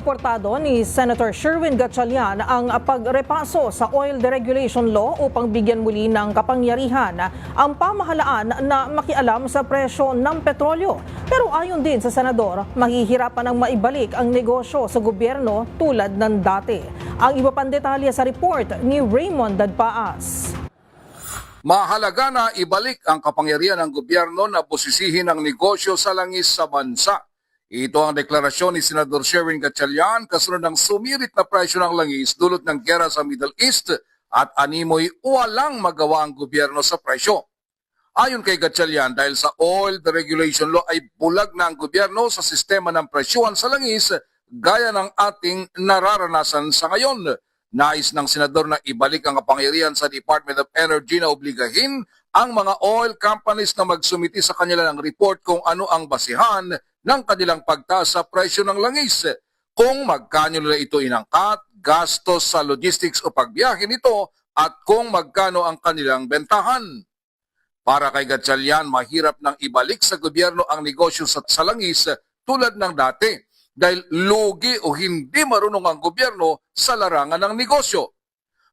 Sinuportado ni Senator Sherwin Gatchalian ang pagrepaso sa Oil Deregulation Law upang bigyan muli ng kapangyarihan ang pamahalaan na makialam sa presyo ng petrolyo. Pero ayon din sa senador, mahihirapan ang maibalik ang negosyo sa gobyerno tulad ng dati. Ang iba pang detalye sa report ni Raymond Dadpaas. Mahalaga na ibalik ang kapangyarihan ng gobyerno na busisihin ang negosyo sa langis sa bansa. Ito ang deklarasyon ni Senador Sherwin Gatchalian kasunod ng sumirit na presyo ng langis dulot ng gera sa Middle East at animoy walang magawa ang gobyerno sa presyo. Ayon kay Gatchalian, dahil sa Oil Deregulation Law ay bulag na ang gobyerno sa sistema ng presyuhan sa langis gaya ng ating nararanasan sa ngayon. Nais ng senador na ibalik ang kapangyarihan sa Department of Energy na obligahin ang mga oil companies na magsumiti sa kanila ng report kung ano ang basihan ng kanilang pagtaas sa presyo ng langis, kung magkano nila ito inangkat, gastos sa logistics o pagbiyahe nito, at kung magkano ang kanilang bentahan. Para kay Gatchalian, mahirap nang ibalik sa gobyerno ang negosyo sa langis tulad ng dati dahil lugi o hindi marunong ang gobyerno sa larangan ng negosyo.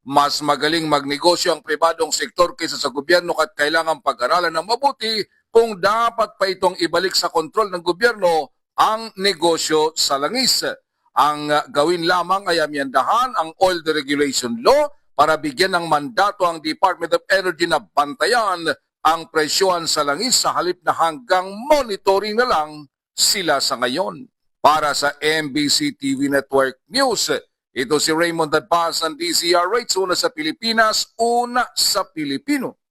Mas magaling magnegosyo ang pribadong sektor kaysa sa gobyerno at kailangang pag-aralan ng mabuti kung dapat pa itong ibalik sa kontrol ng gobyerno ang negosyo sa langis. Ang gawin lamang ay amyandahan ang Oil Deregulation Law para bigyan ng mandato ang Department of Energy na bantayan ang presyohan sa langis sa halip na hanggang monitoring na lang sila sa ngayon. Para sa MBC TV Network News, ito si Raymond Dadpaas ng DZRH, una sa Pilipinas, una sa Pilipino.